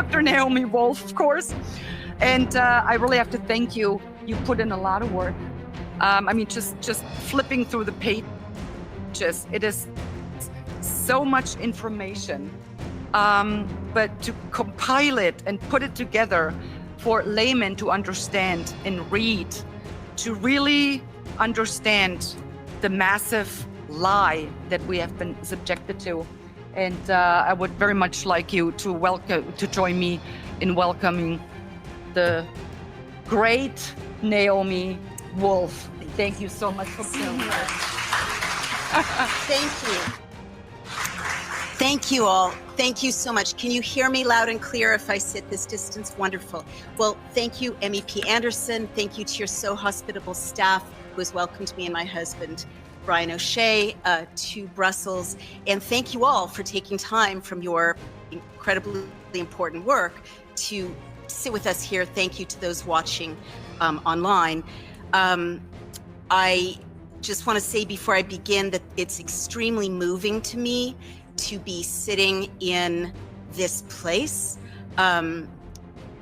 Dr. Naomi Wolf, of course. And I really have to thank you. You put in a lot of work. I mean, just flipping through the pages, it is so much information. But to compile it and put it together for laymen to understand and read, to really understand the massive lie that we have been subjected to. And I would very much like you to join me in welcoming the great Naomi Wolf. Thank you so much for being here. Thank you. Thank you all. Thank you so much. Can you hear me loud and clear if I sit this distance? Wonderful. Well, thank you, MEP Anderson. Thank you to your so hospitable staff who has welcomed me and my husband, Brian O'Shea, to Brussels. And thank you all for taking time from your incredibly important work to sit with us here. Thank you to those watching online. I just want to say before I begin that it's extremely moving to me to be sitting in this place, in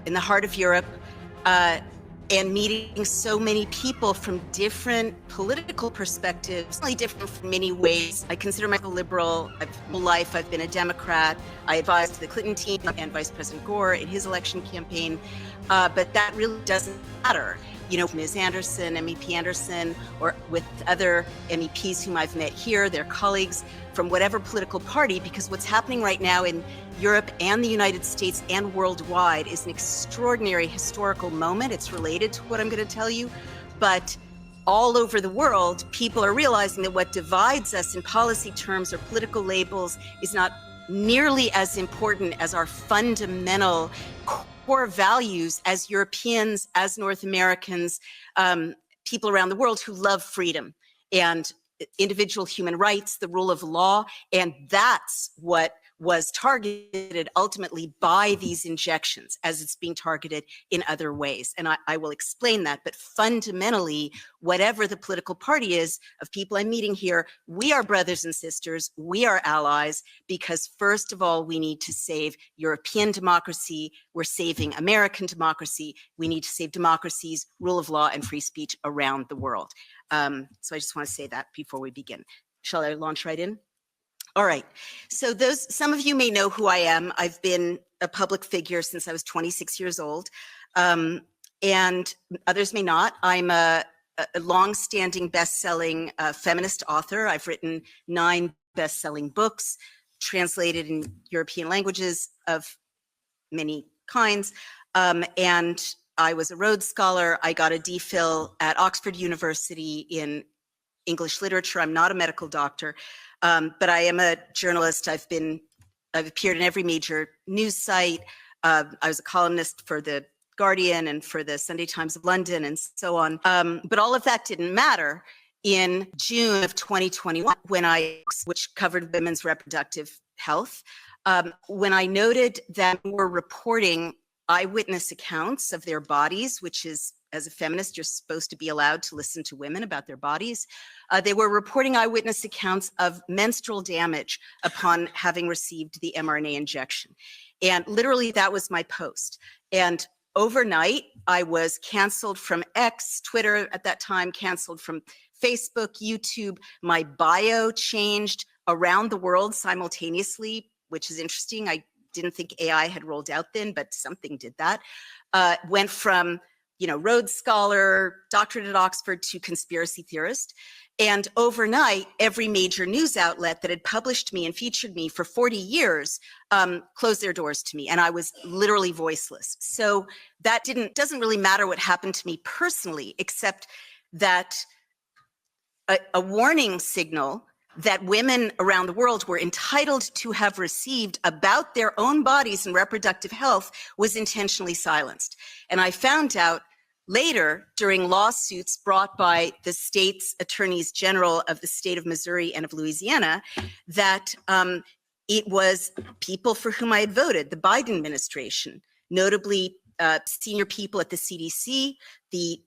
the heart of Europe, and meeting so many people from different political perspectives, really different from many ways. I consider myself a liberal. My life, I've been a Democrat. I advised the Clinton team and Vice President Gore in his election campaign, but that really doesn't matter. You know, Ms. Anderson, MEP Anderson, or with other MEPs whom I've met here, their colleagues from whatever political party, because what's happening right now in Europe and the United States and worldwide is an extraordinary historical moment. It's related to what I'm going to tell you, but all over the world, people are realizing that what divides us in policy terms or political labels is not nearly as important as our fundamental core values as Europeans, as North Americans, people around the world who love freedom and individual human rights, the rule of law, and that's what was targeted ultimately by these injections as it's being targeted in other ways. And I will explain that, but fundamentally, whatever the political party is of people I'm meeting here, we are brothers and sisters, we are allies, because first of all, we need to save European democracy, we're saving American democracy, we need to save democracies, rule of law, and free speech around the world. So I just want to say that before we begin. Shall I launch right in? All right. So some of you may know who I am. I've been a public figure since I was 26 years old, and others may not. I'm a long-standing best-selling feminist author. I've written 9 best-selling books, translated in European languages of many kinds, and I was a Rhodes Scholar. I got a DPhil at Oxford University in English literature. I'm not a medical doctor. But I am a journalist. I've appeared in every major news site. I was a columnist for The Guardian and for the Sunday Times of London and so on. But all of that didn't matter in June of 2021, which covered women's reproductive health, when I noted that we were reporting eyewitness accounts of their bodies, which is, as a feminist, you're supposed to be allowed to listen to women about their bodies. They were reporting eyewitness accounts of menstrual damage upon having received the mRNA injection. And literally that was my post. And overnight, I was canceled from X, Twitter at that time, canceled from Facebook, YouTube. My bio changed around the world simultaneously, which is interesting. I didn't think AI had rolled out then, but something did that. Went from Rhodes Scholar, doctorate at Oxford, to conspiracy theorist. And overnight, every major news outlet that had published me and featured me for 40 years closed their doors to me, and I was literally voiceless. So that doesn't really matter what happened to me personally, except that a warning signal that women around the world were entitled to have received about their own bodies and reproductive health was intentionally silenced. And I found out later, during lawsuits brought by the state's attorneys general of the state of Missouri and of Louisiana, that it was people for whom I had voted, the Biden administration, notably senior people at the CDC, the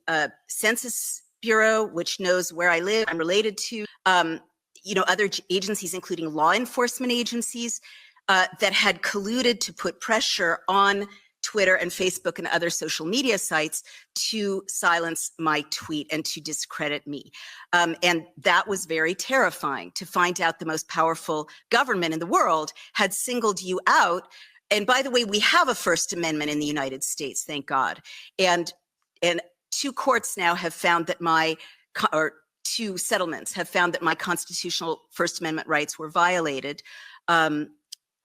Census Bureau, which knows where I live, I'm related to, other agencies, including law enforcement agencies, that had colluded to put pressure on Twitter and Facebook and other social media sites to silence my tweet and to discredit me. And that was very terrifying, to find out the most powerful government in the world had singled you out. And by the way, we have a First Amendment in the United States, thank God. And two courts now have found that two settlements have found that my constitutional First Amendment rights were violated, and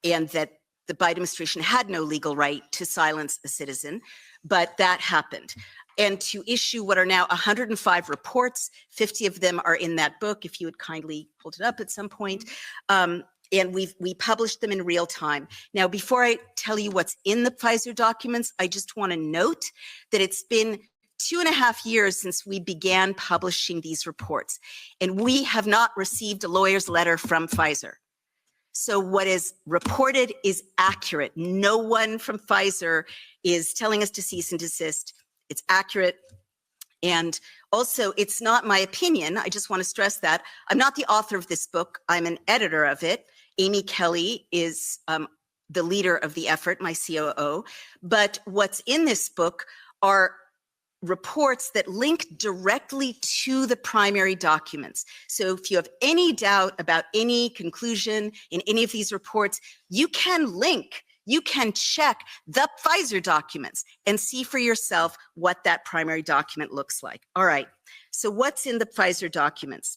that the Biden administration had no legal right to silence a citizen, but that happened. And to issue what are now 105 reports, 50 of them are in that book, if you would kindly hold it up at some point. And we published them in real time. Now, before I tell you what's in the Pfizer documents, I just want to note that it's been 2.5 years since we began publishing these reports, and we have not received a lawyer's letter from Pfizer. So what is reported is accurate. No one from Pfizer is telling us to cease and desist. It's accurate. And also, it's not my opinion. I just want to stress that. I'm not the author of this book. I'm an editor of it. Amy Kelly is the leader of the effort, my COO. But what's in this book are reports that link directly to the primary documents. So if you have any doubt about any conclusion in any of these reports, you can check the Pfizer documents and see for yourself what that primary document looks like. All right, so what's in the Pfizer documents?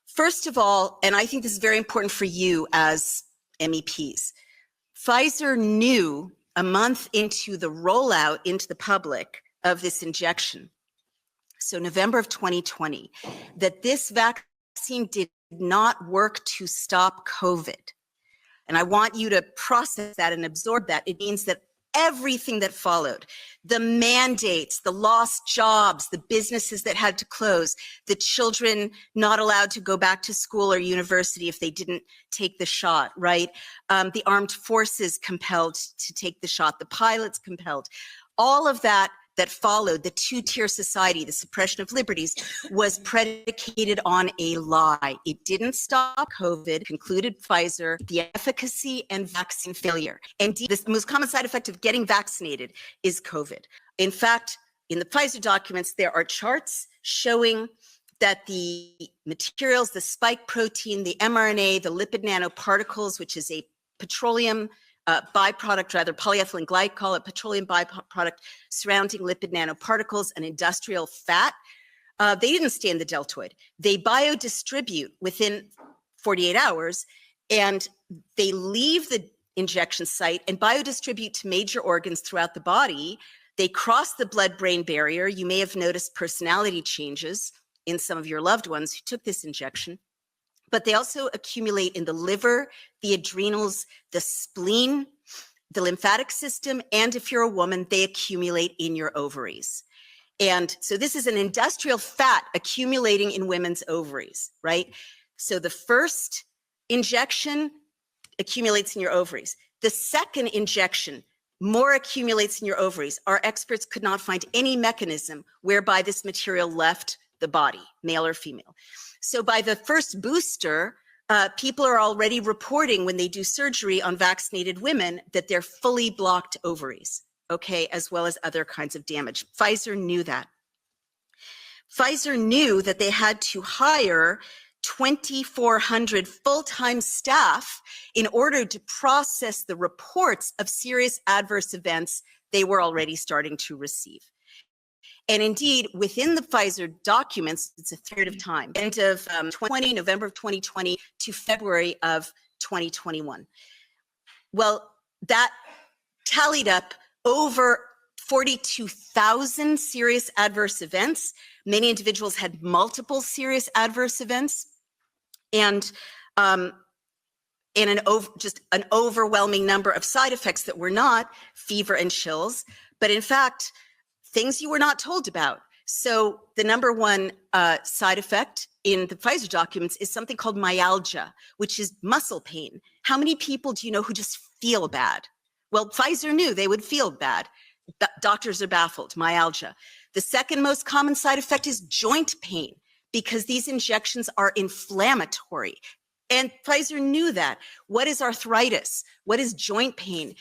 First of all, and I think this is very important for you as MEPs, Pfizer knew a month into the rollout into the public of this injection, so November of 2020, that this vaccine did not work to stop COVID. And I want you to process that and absorb that. It means that everything that followed, the mandates, the lost jobs, the businesses that had to close, the children not allowed to go back to school or university if they didn't take the shot, right? The armed forces compelled to take the shot, the pilots compelled. All of that followed, the two-tier society, the suppression of liberties, was predicated on a lie. It didn't stop COVID, concluded Pfizer, the efficacy and vaccine failure. And the most common side effect of getting vaccinated is COVID. In fact, in the Pfizer documents, there are charts showing that the materials, the spike protein, the mRNA, the lipid nanoparticles, which is a petroleum byproduct, rather polyethylene glycol, a petroleum byproduct surrounding lipid nanoparticles, an industrial fat. They didn't stay in the deltoid. They biodistribute within 48 hours, and they leave the injection site and biodistribute to major organs throughout the body. They cross the blood-brain barrier. You may have noticed personality changes in some of your loved ones who took this injection. But they also accumulate in the liver, the adrenals, the spleen, the lymphatic system, and if you're a woman, they accumulate in your ovaries. And so this is an industrial fat accumulating in women's ovaries, right? So the first injection accumulates in your ovaries. The second injection, more accumulates in your ovaries. Our experts could not find any mechanism whereby this material left the body, male or female. So by the first booster, people are already reporting when they do surgery on vaccinated women that they're fully blocked ovaries, okay, as well as other kinds of damage. Pfizer knew that. Pfizer knew that they had to hire 2,400 full-time staff in order to process the reports of serious adverse events they were already starting to receive. And indeed, within the Pfizer documents, it's a period of time, end of November of 2020 to February of 2021. Well, that tallied up over 42,000 serious adverse events. Many individuals had multiple serious adverse events, and just an overwhelming number of side effects that were not fever and chills, but in fact, things you were not told about. So the number one side effect in the Pfizer documents is something called myalgia, which is muscle pain. How many people do you know who just feel bad? Well, Pfizer knew they would feel bad. Doctors are baffled, myalgia. The second most common side effect is joint pain, because these injections are inflammatory. And Pfizer knew that. What is arthritis? What is joint pain?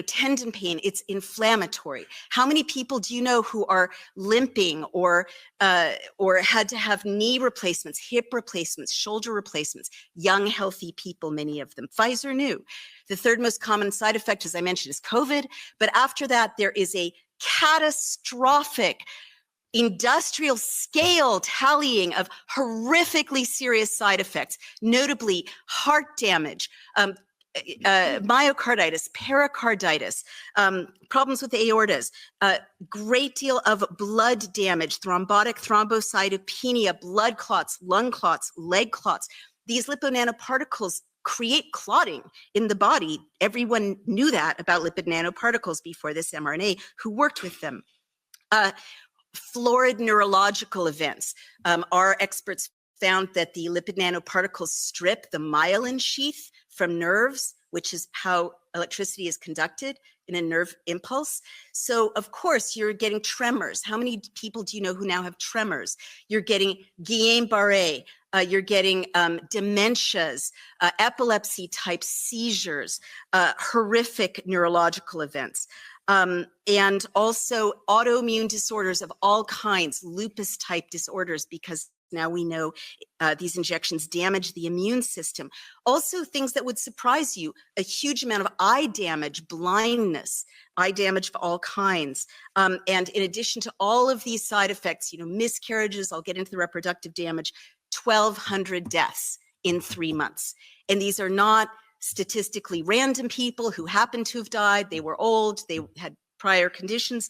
Tendon pain, it's inflammatory. How many people do you know who are limping or had to have knee replacements, hip replacements, shoulder replacements? Young, healthy people, many of them. Pfizer knew. The third most common side effect, as I mentioned, is COVID. But after that, there is a catastrophic industrial scale tallying of horrifically serious side effects, notably heart damage, myocarditis, pericarditis, problems with the aortas, a great deal of blood damage, thrombotic thrombocytopenia, blood clots, lung clots, leg clots. These liponanoparticles create clotting in the body. Everyone knew that about lipid nanoparticles before this mRNA, who worked with them. Florid neurological events. Our experts found that the lipid nanoparticles strip the myelin sheath from nerves, which is how electricity is conducted in a nerve impulse. So, of course, you're getting tremors. How many people do you know who now have tremors? You're getting Guillain-Barré. You're getting dementias, epilepsy-type seizures, horrific neurological events. And also autoimmune disorders of all kinds, lupus-type disorders, because now we know these injections damage the immune system. Also things that would surprise you, a huge amount of eye damage, blindness, eye damage of all kinds. And in addition to all of these side effects, miscarriages, I'll get into the reproductive damage, 1,200 deaths in 3 months. And these are not statistically random people who happen to have died. They were old, they had prior conditions.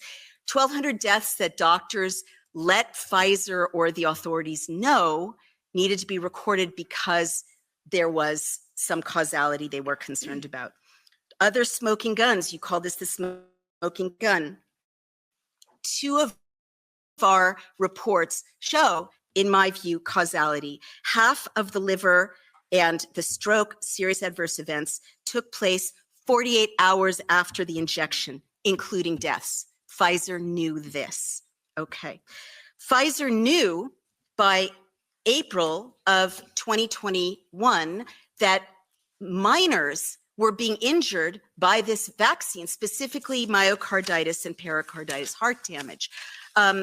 1,200 deaths that doctors let Pfizer or the authorities know needed to be recorded because there was some causality they were concerned about. Other smoking guns, you call this the smoking gun. 2 of our reports show, in my view, causality. Half of the liver and the stroke serious adverse events took place 48 hours after the injection, including deaths. Pfizer knew this. Okay. Pfizer knew by April of 2021 that minors were being injured by this vaccine, specifically myocarditis and pericarditis, heart damage.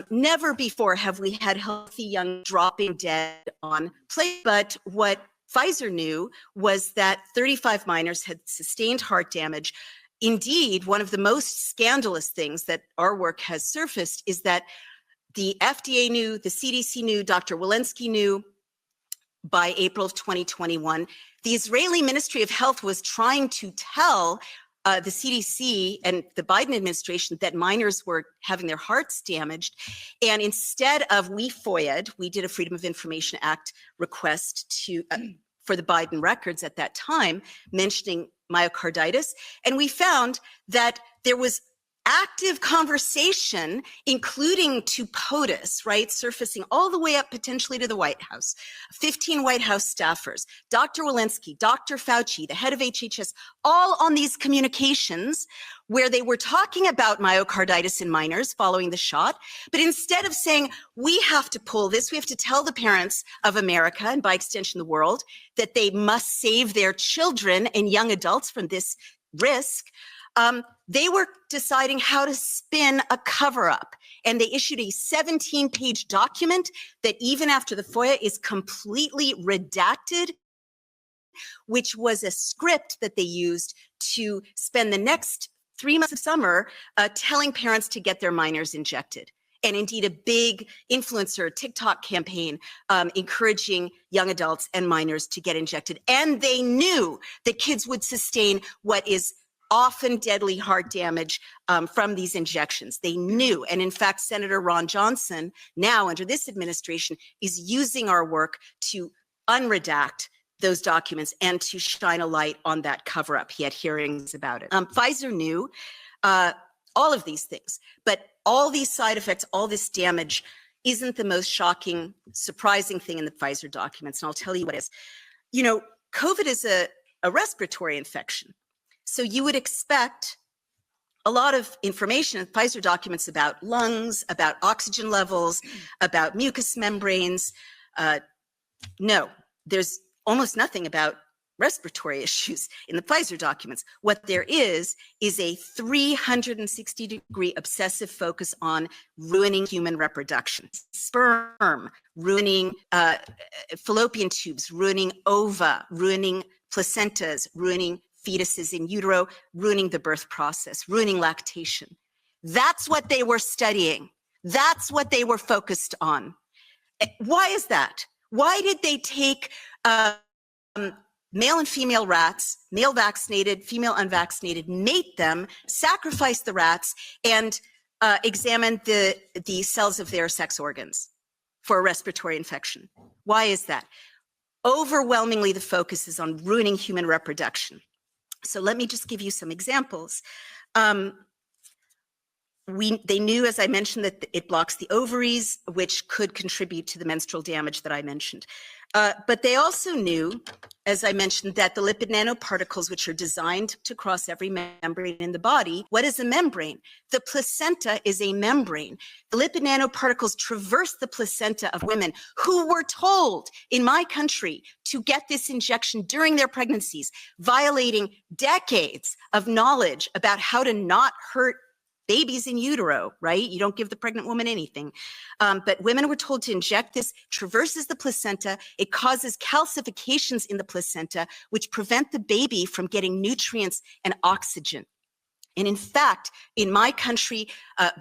Never before have we had healthy young dropping dead on play, but what Pfizer knew was that 35 minors had sustained heart damage. Indeed, one of the most scandalous things that our work has surfaced is that the FDA knew, the CDC knew, Dr. Walensky knew by April of 2021. The Israeli Ministry of Health was trying to tell the CDC and the Biden administration that minors were having their hearts damaged. And instead of, we did a Freedom of Information Act request to for the Biden records at that time, mentioning myocarditis. And we found that there was active conversation, including to POTUS, right, surfacing all the way up potentially to the White House, 15 White House staffers, Dr. Walensky, Dr. Fauci, the head of HHS, all on these communications where they were talking about myocarditis in minors following the shot. But instead of saying, we have to pull this, we have to tell the parents of America, and by extension the world, that they must save their children and young adults from this risk, they were deciding how to spin a cover-up, and they issued a 17-page document that even after the FOIA is completely redacted, which was a script that they used to spend the next 3 months of summer telling parents to get their minors injected. And indeed a big influencer TikTok campaign encouraging young adults and minors to get injected. And they knew that kids would sustain what is often deadly heart damage from these injections. They knew. And in fact, Senator Ron Johnson, now under this administration, is using our work to unredact those documents and to shine a light on that cover-up. He had hearings about it. Pfizer knew all of these things, but all these side effects, all this damage isn't the most shocking, surprising thing in the Pfizer documents. And I'll tell you what is. You know, COVID is a respiratory infection. So you would expect a lot of information in Pfizer documents about lungs, about oxygen levels, about mucous membranes. No, there's almost nothing about respiratory issues in the Pfizer documents. What there is a 360-degree obsessive focus on ruining human reproduction. Sperm, ruining fallopian tubes, ruining ova, ruining placentas, ruining fetuses in utero, ruining the birth process, ruining lactation. That's what they were studying. That's what they were focused on. Why is that? Why did they take male and female rats, male vaccinated, female unvaccinated, mate them, sacrifice the rats, and examine the cells of their sex organs for a respiratory infection? Why is that? Overwhelmingly, the focus is on ruining human reproduction. So let me just give you some examples. They knew, as I mentioned, that it blocks the ovaries, which could contribute to the menstrual damage that I mentioned. But they also knew, as I mentioned, that the lipid nanoparticles, which are designed to cross every membrane in the body, what is a membrane? The placenta is a membrane. The lipid nanoparticles traverse the placenta of women who were told in my country to get this injection during their pregnancies, violating decades of knowledge about how to not hurt babies in utero, right? You don't give the pregnant woman anything. But women were told to inject this, traverses the placenta. It causes calcifications in the placenta, which prevent the baby from getting nutrients and oxygen. And in fact, in my country,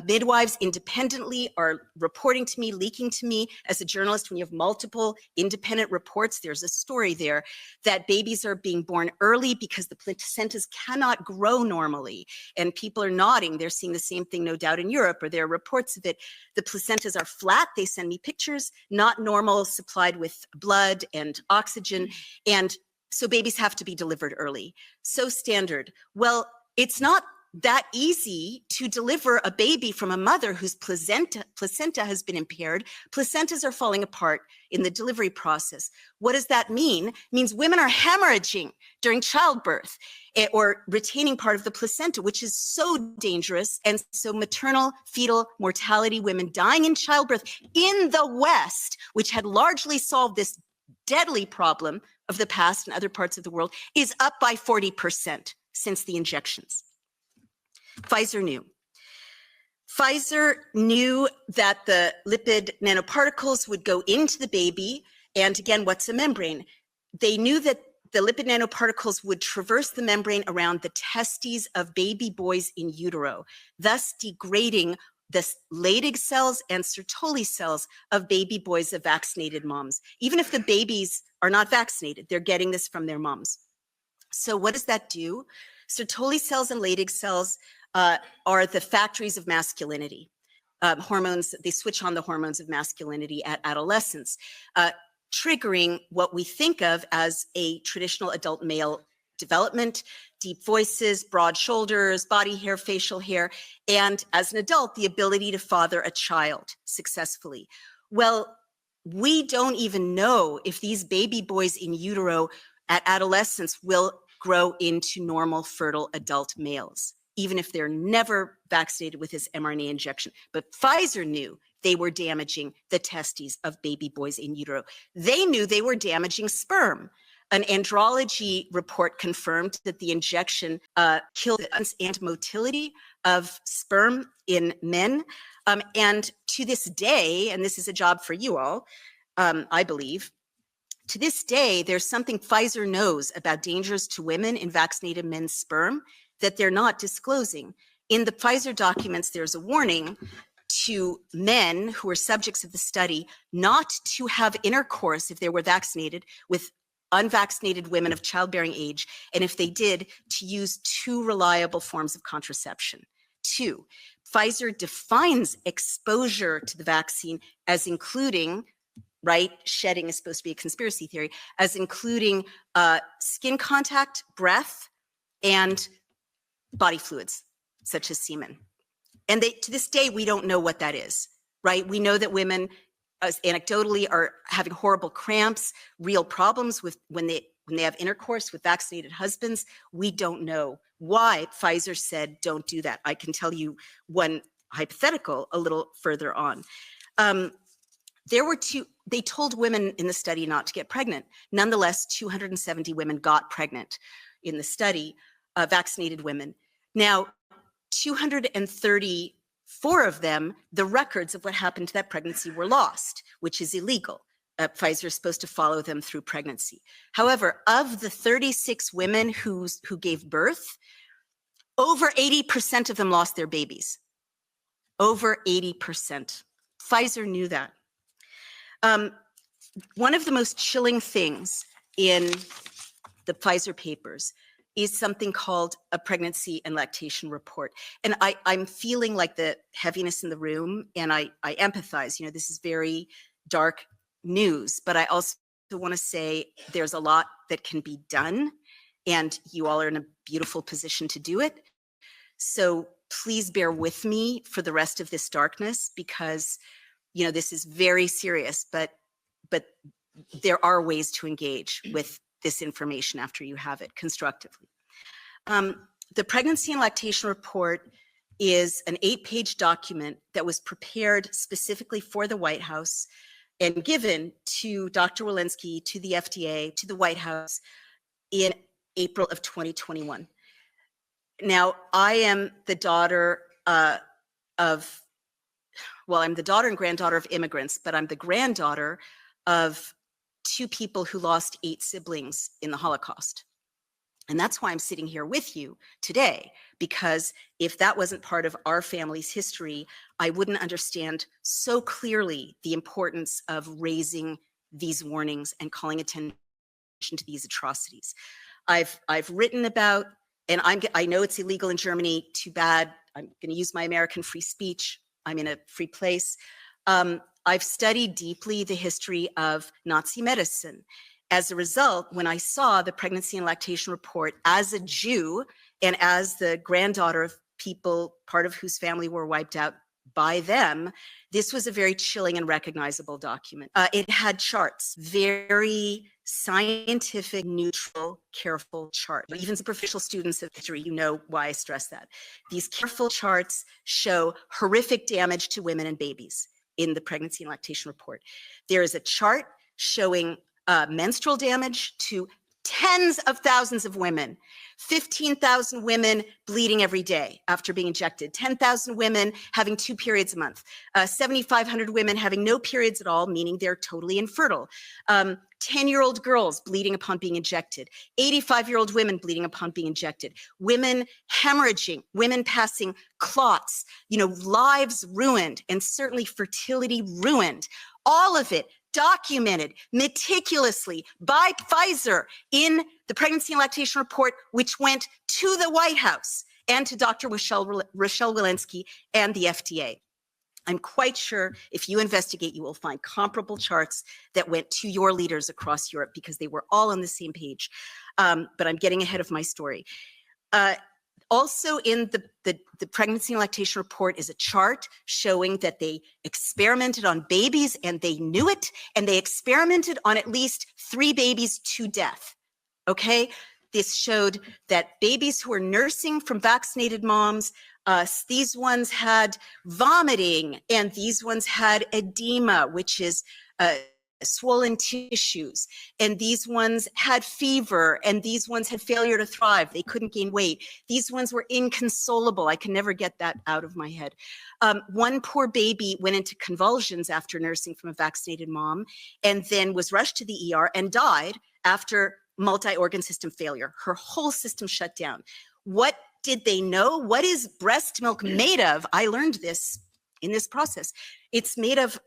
midwives independently are reporting to me, leaking to me as a journalist. When you have multiple independent reports, there's a story there that babies are being born early because the placentas cannot grow normally. And people are nodding. They're seeing the same thing, no doubt, in Europe, or there are reports of it. The placentas are flat. They send me pictures, not normal, supplied with blood and oxygen. And so babies have to be delivered early. So standard. Well, it's not that easy to deliver a baby from a mother whose placenta has been impaired. Placentas are falling apart in the delivery process. What does that mean? It means women are hemorrhaging during childbirth or retaining part of the placenta, which is so dangerous. And so maternal fetal mortality, women dying in childbirth in the West, which had largely solved this deadly problem of the past in other parts of the world, is up by 40% since the injections. Pfizer knew. Pfizer knew that the lipid nanoparticles would go into the baby. And again, what's a membrane? They knew that the lipid nanoparticles would traverse the membrane around the testes of baby boys in utero, thus degrading the Leydig cells and Sertoli cells of baby boys of vaccinated moms. Even if the babies are not vaccinated, they're getting this from their moms. So what does that do? Sertoli cells and Leydig cells are the factories of masculinity. Hormones, they switch on the hormones of masculinity at adolescence, triggering what we think of as a traditional adult male development, deep voices, broad shoulders, body hair, facial hair, and as an adult, the ability to father a child successfully. Well, we don't even know if these baby boys in utero at adolescence will grow into normal fertile adult males, even if they're never vaccinated with this mRNA injection. But Pfizer knew they were damaging the testes of baby boys in utero. They knew they were damaging sperm. An andrology report confirmed that the injection killed and motility of sperm in men. And to this day, and this is a job for you all, I believe, to this day, there's something Pfizer knows about dangers to women in vaccinated men's sperm that they're not disclosing. In the Pfizer documents, there's a warning to men who are subjects of the study not to have intercourse if they were vaccinated with unvaccinated women of childbearing age, and if they did, to use 2 reliable forms of contraception. 2, Pfizer defines exposure to the vaccine as including, right, shedding is supposed to be a conspiracy theory, as including skin contact, breath, and body fluids, such as semen. And to this day, we don't know what that is, right? We know that women, anecdotally, are having horrible cramps, real problems with when they have intercourse with vaccinated husbands. We don't know why Pfizer said don't do that. I can tell you one hypothetical a little further on. they told women in the study not to get pregnant. Nonetheless, 270 women got pregnant in the study, vaccinated women. Now, 234 of them, the records of what happened to that pregnancy were lost, which is illegal. Pfizer is supposed to follow them through pregnancy. However, of the 36 women who gave birth, over 80% of them lost their babies. Over 80%. Pfizer knew that. One of the most chilling things in the Pfizer papers is something called a pregnancy and lactation report. And I'm feeling like the heaviness in the room, and I empathize. You know, this is very dark news, but I also want to say there's a lot that can be done, and you all are in a beautiful position to do it. So please bear with me for the rest of this darkness, because, you know, this is very serious, but there are ways to engage with this information after you have it constructively. The pregnancy and lactation report is an 8-page document that was prepared specifically for the White House and given to Dr. Walensky, to the FDA, to the White House in April of 2021. Now, I am the daughter I'm the daughter and granddaughter of immigrants, but I'm the granddaughter of 2 people who lost 8 siblings in the Holocaust. And that's why I'm sitting here with you today, because if that wasn't part of our family's history, I wouldn't understand so clearly the importance of raising these warnings and calling attention to these atrocities. I've written about, and I know it's illegal in Germany, too bad. I'm going to use my American free speech. I'm in a free place. I've studied deeply the history of Nazi medicine. As a result, when I saw the pregnancy and lactation report as a Jew and as the granddaughter of people, part of whose family were wiped out by them, this was a very chilling and recognizable document. It had charts, very scientific, neutral, careful charts. Even superficial students of history, you know why I stress that. These careful charts show horrific damage to women and babies in the pregnancy and lactation report. There is a chart showing menstrual damage to tens of thousands of women, 15,000 women bleeding every day after being injected, 10,000 women having 2 periods a month, 7,500 women having no periods at all, meaning they're totally infertile, 10-year-old girls bleeding upon being injected, 85-year-old women bleeding upon being injected, women hemorrhaging, women passing clots, you know, lives ruined, and certainly fertility ruined. All of it documented meticulously by Pfizer in the pregnancy and lactation report, which went to the White House and to Dr. Rochelle Walensky and the FDA. I'm quite sure if you investigate, you will find comparable charts that went to your leaders across Europe, because they were all on the same page. But I'm getting ahead of my story. Also in the pregnancy and lactation report is a chart showing that they experimented on babies and they knew it, and they experimented on at least 3 babies to death, okay? This showed that babies who were nursing from vaccinated moms, these ones had vomiting, and these ones had edema, which is swollen tissues, and these ones had fever, and these ones had failure to thrive. They couldn't gain weight. These ones were inconsolable. I can never get that out of my head. One poor baby went into convulsions after nursing from a vaccinated mom, and then was rushed to the ER and died after multi-organ system failure. Her whole system shut down. What did they know? What is breast milk made of? I learned this in this process. It's made of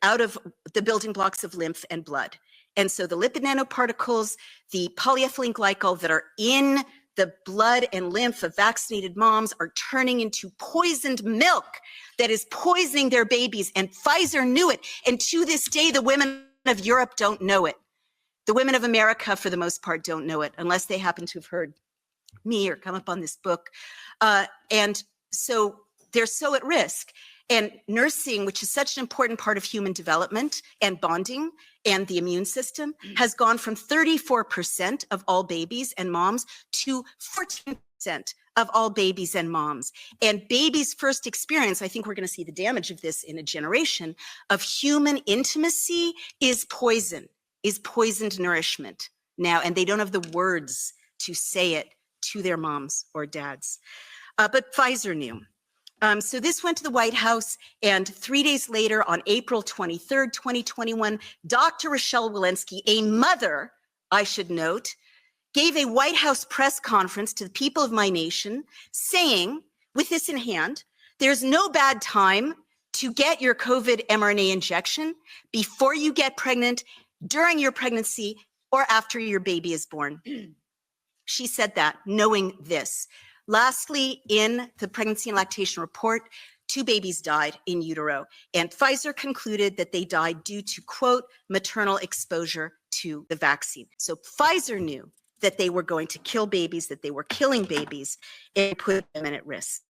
out of the building blocks of lymph and blood. And so the lipid nanoparticles, the polyethylene glycol that are in the blood and lymph of vaccinated moms are turning into poisoned milk that is poisoning their babies. And Pfizer knew it. And to this day, the women of Europe don't know it. The women of America, for the most part, don't know it, unless they happen to have heard me or come up on this book. And so they're so at risk. And nursing, which is such an important part of human development and bonding and the immune system, has gone from 34% of all babies and moms to 14% of all babies and moms. And babies' first experience, I think we're going to see the damage of this in a generation, of human intimacy is poisoned nourishment now, and they don't have the words to say it to their moms or dads. But Pfizer knew. So this went to the White House, and 3 days later, on April 23rd, 2021, Dr. Rochelle Walensky, a mother, I should note, gave a White House press conference to the people of my nation saying, with this in hand, there's no bad time to get your COVID mRNA injection before you get pregnant, during your pregnancy, or after your baby is born. She said that, knowing this. Lastly, in the pregnancy and lactation report, 2 babies died in utero, and Pfizer concluded that they died due to, quote, maternal exposure to the vaccine. So Pfizer knew that they were going to kill babies, that they were killing babies, and put them at risk.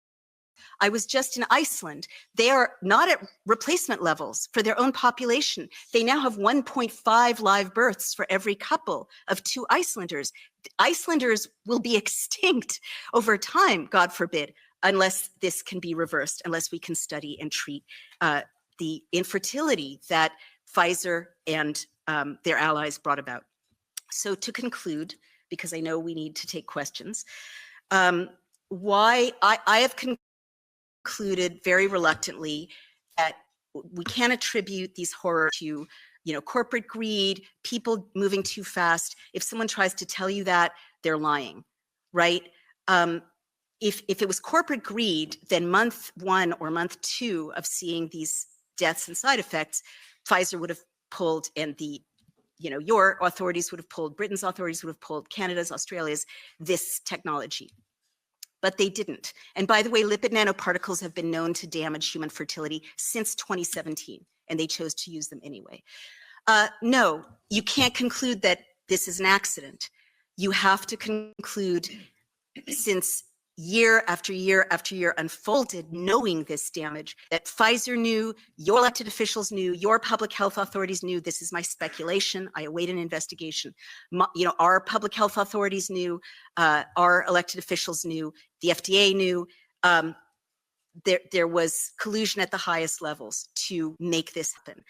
I was just in Iceland. They are not at replacement levels for their own population. They now have 1.5 live births for every couple of 2 Icelanders. The Icelanders will be extinct over time, God forbid, unless this can be reversed, unless we can study and treat the infertility that Pfizer and their allies brought about. So to conclude, because I know we need to take questions, why I have concluded very reluctantly that we can't attribute these horrors to, corporate greed, people moving too fast. If someone tries to tell you that, they're lying, right? If it was corporate greed, then month 1 or month 2 of seeing these deaths and side effects, Pfizer would have pulled, and your authorities would have pulled, Britain's authorities would have pulled, Canada's, Australia's, this technology. But they didn't. And by the way, lipid nanoparticles have been known to damage human fertility since 2017, and they chose to use them anyway. No, you can't conclude that this is an accident. You have to conclude, since year after year after year unfolded, knowing this damage, that Pfizer knew, your elected officials knew, your public health authorities knew. This is my speculation. I await an investigation. Our public health authorities knew, our elected officials knew, the FDA knew. There was collusion at the highest levels to make this happen.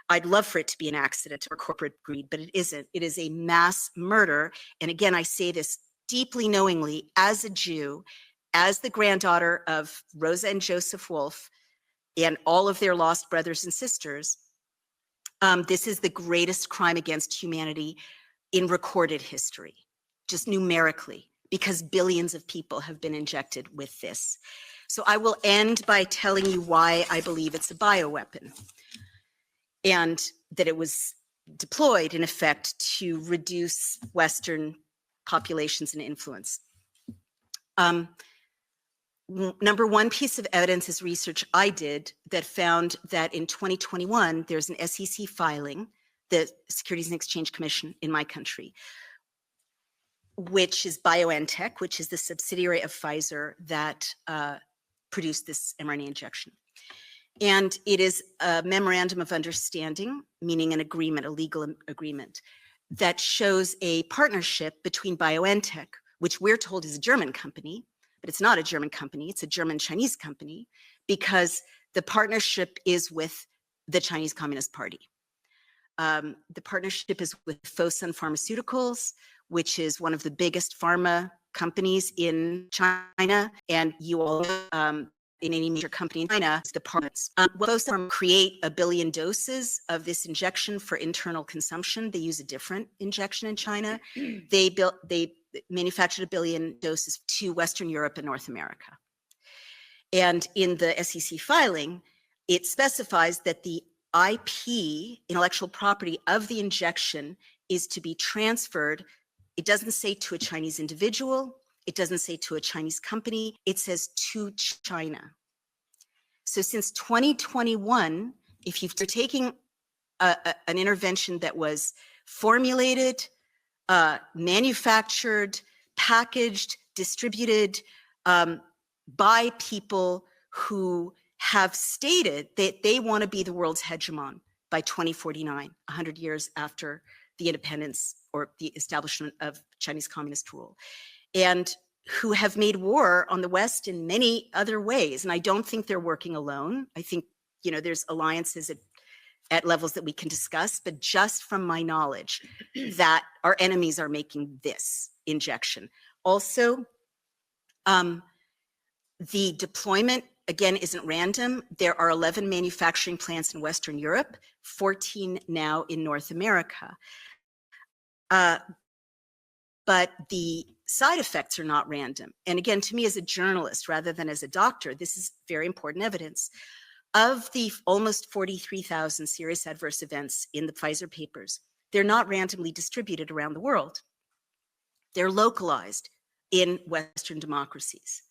I'd love for it to be an accident or corporate greed, but it isn't. It is a mass murder. And again, I say this deeply knowingly, as a Jew, as the granddaughter of Rosa and Joseph Wolf and all of their lost brothers and sisters. This is the greatest crime against humanity in recorded history, just numerically, because billions of people have been injected with this. So I will end by telling you why I believe it's a bioweapon, and that it was deployed, in effect, to reduce Western populations and influence. Number one piece of evidence is research I did that found that in 2021, there's an SEC filing, the Securities and Exchange Commission in my country, which is BioNTech, which is the subsidiary of Pfizer that produced this mRNA injection. And it is a memorandum of understanding, meaning an agreement, a legal agreement, that shows a partnership between BioNTech, which we're told is a German company, but it's not a German company, it's a German-Chinese company, because the partnership is with the Chinese Communist Party. The partnership is with Fosun Pharmaceuticals, which is one of the biggest pharma companies in China, and you all know, in any major company in China, the partners. Fosun create 1 billion doses of this injection for internal consumption. They use a different injection in China. They manufactured 1 billion doses to Western Europe and North America. And in the SEC filing, it specifies that the IP, intellectual property of the injection, is to be transferred. It doesn't say to a Chinese individual. It doesn't say to a Chinese company. It says to China. So since 2021, if you're taking an intervention that was formulated, manufactured, packaged, distributed by people who have stated that they want to be the world's hegemon by 2049, 100 years after the independence or the establishment of Chinese communist rule. And who have made war on the West in many other ways. And I don't think they're working alone. I think, you know, there's alliances at levels that we can discuss, but just from my knowledge that our enemies are making this injection. Also, the deployment, again, isn't random. There are 11 manufacturing plants in Western Europe, 14 now in North America. But the side effects are not random. And again, to me as a journalist, rather than as a doctor, this is very important evidence. Of the almost 43,000 serious adverse events in the Pfizer papers, they're not randomly distributed around the world. They're localized in Western democracies.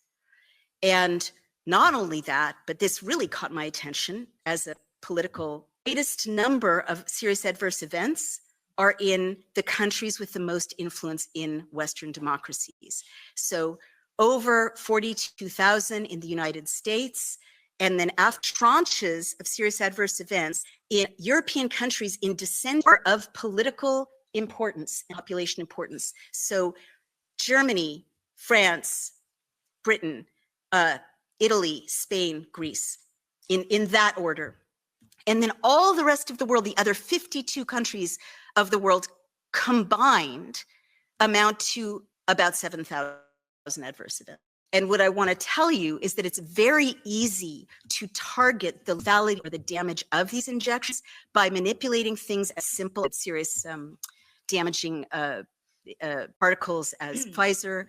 And not only that, but this really caught my attention as a political, greatest number of serious adverse events are in the countries with the most influence in Western democracies. So over 42,000 in the United States, and then after tranches of serious adverse events in European countries in descendant of political importance, population importance. So Germany, France, Britain, Italy, Spain, Greece, in that order. And then all the rest of the world, the other 52 countries of the world combined amount to about 7,000 adverse events. And what I want to tell you is that it's very easy to target the lethality or the damage of these injections by manipulating things as simple as serious damaging particles as Pfizer.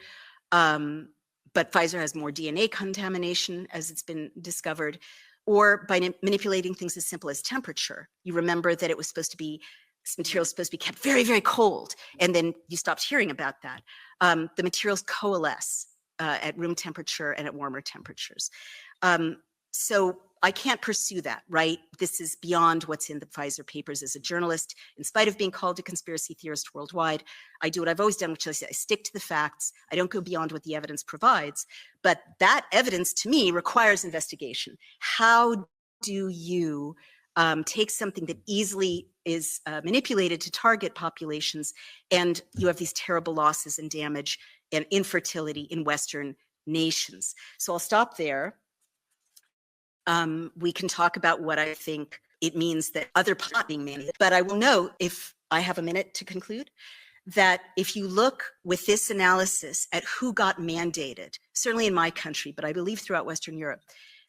But Pfizer has more DNA contamination, as it's been discovered, or by manipulating things as simple as temperature. You remember that it was supposed to be, this material is supposed to be kept very, very cold, and then you stopped hearing about that. The materials coalesce at room temperature and at warmer temperatures. So I can't pursue that, right? This is beyond what's in the Pfizer papers. As a journalist, in spite of being called a conspiracy theorist worldwide, I do what I've always done, which is I stick to the facts. I don't go beyond what the evidence provides. But that evidence, to me, requires investigation. How do you take something that easily is manipulated to target populations, and you have these terrible losses and damage and infertility in Western nations? So I'll stop there. We can talk about what I think it means that other plot being mandated. But I will note, if I have a minute to conclude, that if you look with this analysis at who got mandated, certainly in my country, but I believe throughout Western Europe,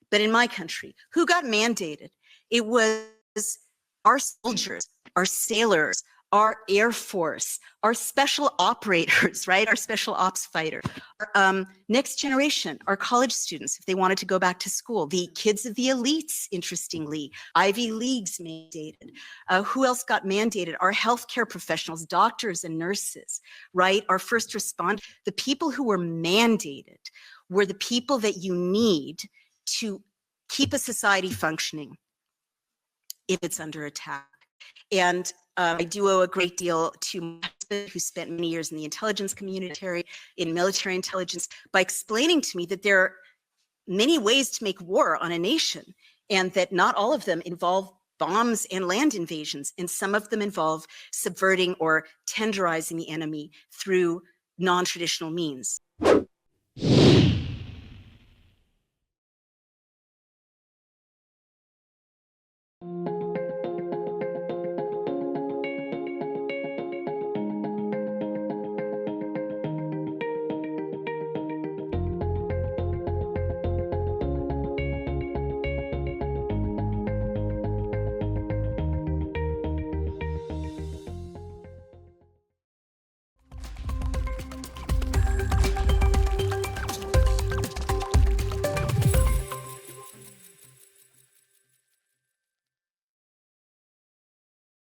but in my country, who got mandated, it was our soldiers, our sailors, our Air Force, our special operators, right? Our special ops fighter, next generation, our college students, if they wanted to go back to school, the kids of the elites, interestingly, Ivy Leagues mandated. Who else got mandated? Our healthcare professionals, doctors and nurses, right? Our first responders. The people who were mandated were the people that you need to keep a society functioning if it's under attack. And I do owe a great deal to my husband, who spent many years in the intelligence community, in military intelligence, by explaining to me that there are many ways to make war on a nation, and that not all of them involve bombs and land invasions, and some of them involve subverting or tenderizing the enemy through non-traditional means.